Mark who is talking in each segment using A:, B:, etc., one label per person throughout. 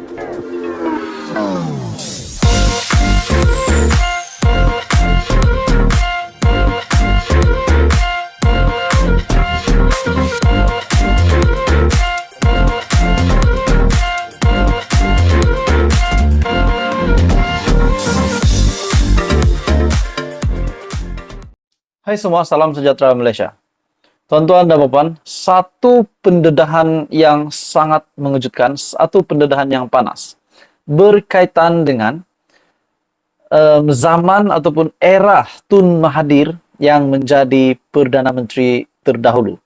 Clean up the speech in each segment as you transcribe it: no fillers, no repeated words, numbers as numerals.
A: Hai semua, salam sejahtera Malaysia. Tuan-tuan dan puan, satu pendedahan yang sangat mengejutkan, satu pendedahan yang panas berkaitan dengan zaman ataupun era Tun Mahathir yang menjadi Perdana Menteri terdahulu.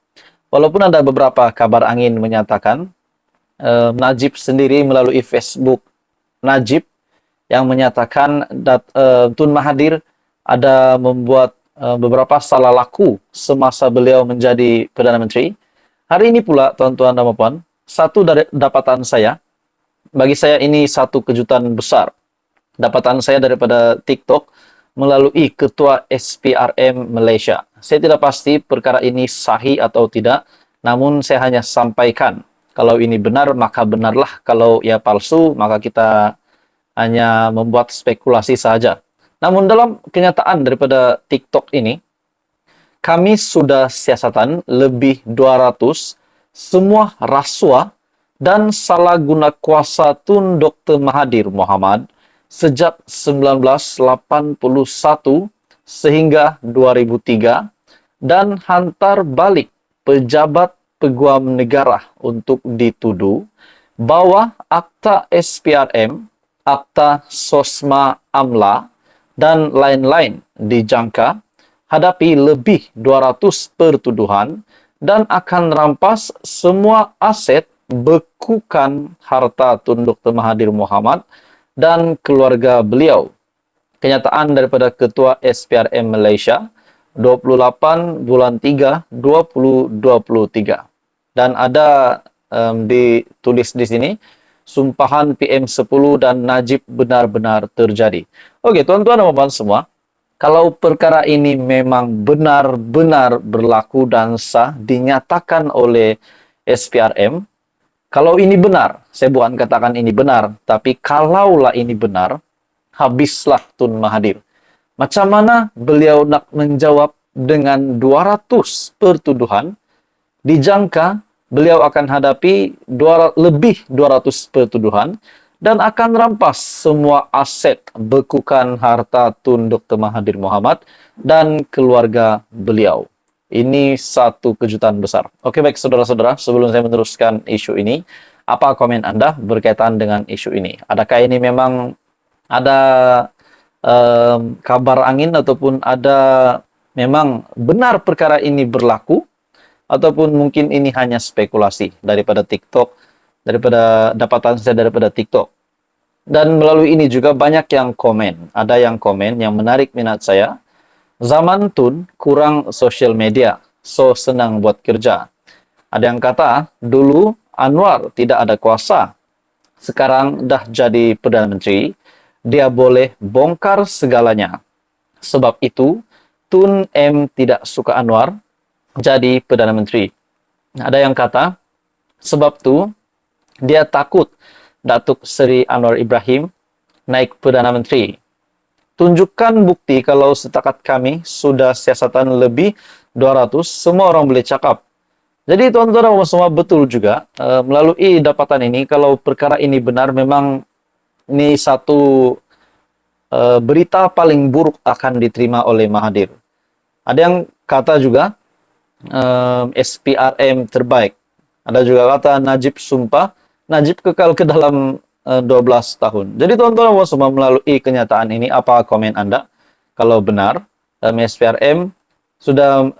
A: Walaupun ada beberapa kabar angin menyatakan Najib sendiri melalui Facebook Najib yang menyatakan Tun Mahathir ada membuat beberapa salah laku semasa beliau menjadi Perdana Menteri. Hari ini pula, tuan-tuan dan puan, satu dari dapatan saya, bagi saya ini satu kejutan besar. Dapatan saya daripada TikTok melalui Ketua SPRM Malaysia. Saya tidak pasti perkara ini sahih atau tidak, namun saya hanya sampaikan. Kalau ini benar, maka benarlah. Kalau ia palsu, maka kita hanya membuat spekulasi saja. Namun dalam kenyataan daripada TikTok ini, kami sudah siasatan lebih 200 semua rasuah dan salah guna kuasa Tun Dr. Mahathir Mohamad sejak 1981 sehingga 2003 dan hantar balik pejabat peguam negara untuk dituduh bahwa Akta SPRM, Akta Sosma Amla, dan lain-lain dijangka hadapi lebih 200 pertuduhan dan akan rampas semua aset bekukan harta Tun Dr. Mahathir Mohamad dan keluarga beliau. Kenyataan daripada Ketua SPRM Malaysia 28 bulan 3 2023. Dan ada ditulis di sini, sumpahan PM10 dan Najib benar-benar terjadi. Oke, tuan-tuan dan puan semua, kalau perkara ini memang benar-benar berlaku dan sah dinyatakan oleh SPRM, kalau ini benar, saya bukan katakan ini benar, tapi kalaulah ini benar, habislah Tun Mahathir. Macam mana beliau nak menjawab dengan 200 pertuduhan, dijangka beliau akan hadapi lebih 200 pertuduhan dan akan rampas semua aset bekukan harta Tun Dr. Mahathir Mohamad dan keluarga beliau. Ini satu kejutan besar. Oke, baik saudara-saudara, sebelum saya meneruskan isu ini, apa komen Anda berkaitan dengan isu ini? Adakah ini memang ada kabar angin ataupun ada memang benar perkara ini berlaku? Ataupun mungkin ini hanya spekulasi daripada TikTok, daripada dapatan saya daripada TikTok. Dan melalui ini juga banyak yang komen. Ada yang komen yang menarik minat saya. Zaman Tun kurang sosial media, so senang buat kerja. Ada yang kata, dulu Anwar tidak ada kuasa. Sekarang dah jadi Perdana Menteri, dia boleh bongkar segalanya. Sebab itu, Tun M tidak suka Anwar jadi Perdana Menteri. Ada yang kata, sebab tu dia takut Datuk Seri Anwar Ibrahim naik Perdana Menteri. Tunjukkan bukti kalau setakat kami sudah siasatan lebih 200, semua orang boleh cakap. Jadi tuan-tuan dan semua betul juga, melalui dapatan ini, kalau perkara ini benar, memang ini satu berita paling buruk akan diterima oleh Mahathir. Ada yang kata juga, SPRM terbaik. Ada juga kata Najib sumpah, Najib kekal ke dalam 12 tahun. Jadi tuan-tuan semua melalui kenyataan ini, apa komen Anda? Kalau benar, SPRM sudah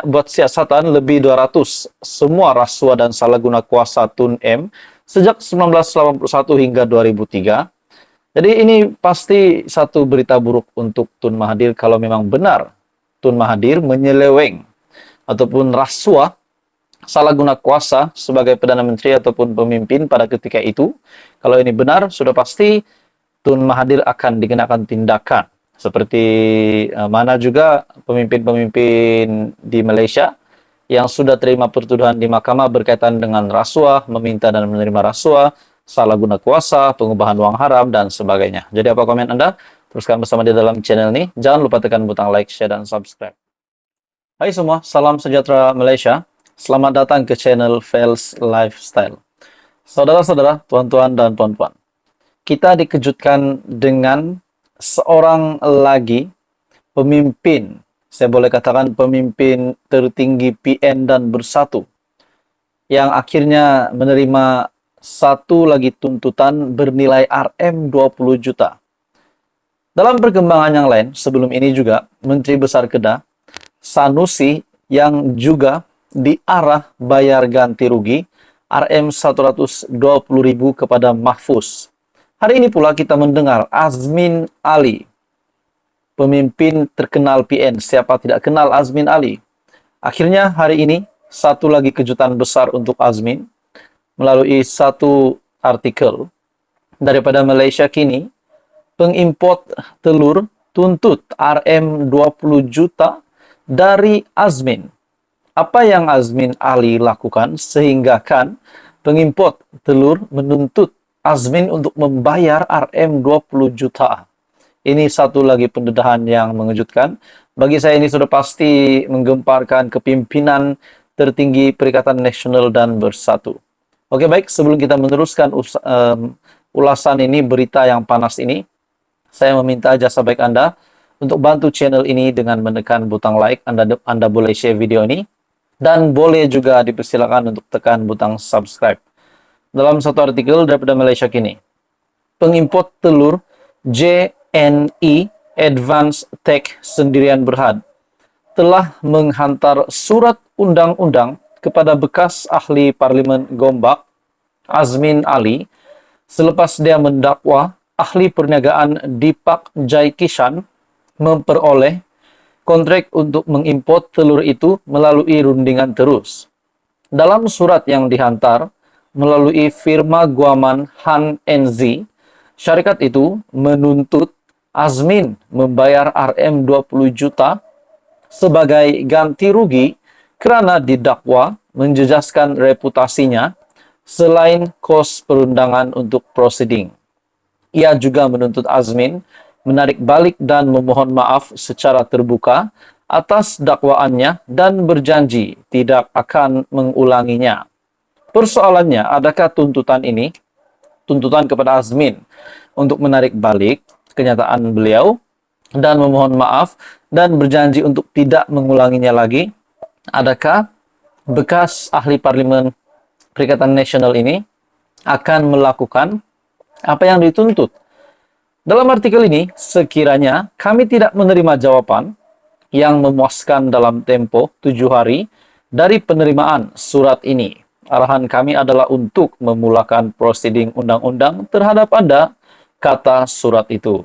A: buat siasatan lebih 200 semua rasuah dan salah guna kuasa Tun M sejak 1981 hingga 2003. Jadi ini pasti satu berita buruk untuk Tun Mahathir kalau memang benar Tun Mahathir menyeleweng ataupun rasuah, salah guna kuasa sebagai Perdana Menteri ataupun pemimpin pada ketika itu. Kalau ini benar, sudah pasti Tun Mahathir akan dikenakan tindakan. Seperti mana juga pemimpin-pemimpin di Malaysia yang sudah terima pertuduhan di mahkamah berkaitan dengan rasuah, meminta dan menerima rasuah, salah guna kuasa, pengubahan uang haram, dan sebagainya. Jadi apa komen Anda? Teruskan bersama di dalam channel ini. Jangan lupa tekan butang like, share, dan subscribe. Hai semua, salam sejahtera Malaysia. Selamat datang ke channel Fels Lifestyle. Saudara-saudara, tuan-tuan, dan puan-puan. Kita dikejutkan dengan seorang lagi pemimpin, saya boleh katakan pemimpin tertinggi PN dan Bersatu, yang akhirnya menerima satu lagi tuntutan bernilai RM20 juta. Dalam perkembangan yang lain, sebelum ini juga, Menteri Besar Kedah, Sanusi, yang juga diarah bayar ganti rugi RM120.000 kepada Mahfuz. Hari ini pula kita mendengar Azmin Ali, pemimpin terkenal PN. Siapa tidak kenal Azmin Ali? Akhirnya hari ini, satu lagi kejutan besar untuk Azmin, melalui satu artikel daripada Malaysia Kini, pengimport telur tuntut RM20 juta dari Azmin. Apa yang Azmin Ali lakukan sehingga kan pengimport telur menuntut Azmin untuk membayar RM20 juta? Ini satu lagi pendedahan yang mengejutkan. Bagi saya ini sudah pasti menggemparkan kepimpinan tertinggi Perikatan Nasional dan Bersatu. Oke, baik, sebelum kita meneruskan ulasan ini, berita yang panas ini, saya meminta jasa baik Anda untuk bantu channel ini dengan menekan butang like. Anda boleh share video ini, dan boleh juga dipersilakan untuk tekan butang subscribe. Dalam satu artikel daripada Malaysia Kini, pengimport telur JNE Advanced Tech Sendirian Berhad telah menghantar surat undang-undang kepada bekas ahli Parlimen Gombak, Azmin Ali, selepas dia mendakwa ahli perniagaan Deepak Jaikishan memperoleh kontrak untuk mengimport telur itu melalui rundingan terus. Dalam surat yang dihantar melalui firma guaman Han NZ, syarikat itu menuntut Azmin membayar RM20 juta sebagai ganti rugi kerana didakwa menjejaskan reputasinya selain kos perundangan untuk prosiding. Ia juga menuntut Azmin menarik balik dan memohon maaf secara terbuka atas dakwaannya dan berjanji tidak akan mengulanginya. Persoalannya, adakah tuntutan ini, tuntutan kepada Azmin untuk menarik balik kenyataan beliau dan memohon maaf dan berjanji untuk tidak mengulanginya lagi, adakah bekas ahli Parlimen Perikatan Nasional ini akan melakukan apa yang dituntut? Dalam artikel ini, sekiranya kami tidak menerima jawapan yang memuaskan dalam tempo 7 hari dari penerimaan surat ini, arahan kami adalah untuk memulakan prosiding undang-undang terhadap Anda, kata surat itu.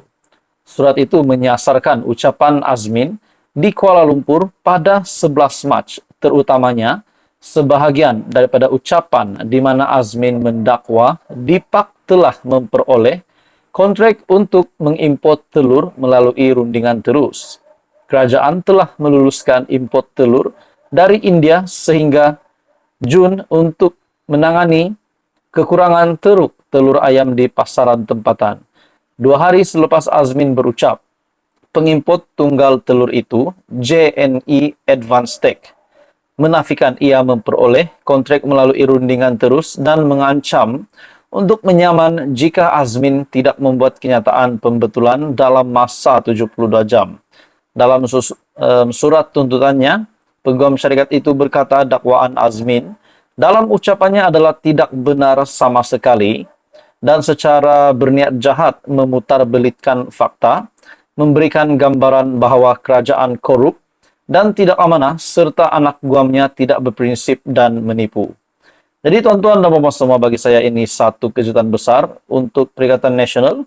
A: Surat itu menyasarkan ucapan Azmin di Kuala Lumpur pada 11 Mac, terutamanya sebahagian daripada ucapan di mana Azmin mendakwa Deepak telah memperoleh kontrak untuk mengimport telur melalui rundingan terus. Kerajaan telah meluluskan import telur dari India sehingga Jun untuk menangani kekurangan teruk telur ayam di pasaran tempatan. 2 hari selepas Azmin berucap, pengimport tunggal telur itu, JNE Advanced Tech, menafikan ia memperoleh kontrak melalui rundingan terus dan mengancam untuk menyaman jika Azmin tidak membuat kenyataan pembetulan dalam masa 72 jam. Dalam surat tuntutannya, peguam syarikat itu berkata dakwaan Azmin dalam ucapannya adalah tidak benar sama sekali dan secara berniat jahat memutarbelitkan fakta, memberikan gambaran bahawa kerajaan korup dan tidak amanah serta anak guamnya tidak berprinsip dan menipu. Jadi tuan-tuan dan puan-puan semua, bagi saya ini satu kejutan besar untuk Perikatan Nasional,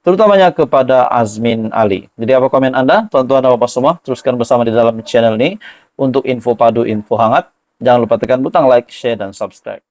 A: terutamanya kepada Azmin Ali. Jadi apa komen Anda, tuan-tuan dan puan-puan semua? Teruskan bersama di dalam channel ini untuk info padu, info hangat. Jangan lupa tekan butang like, share, dan subscribe.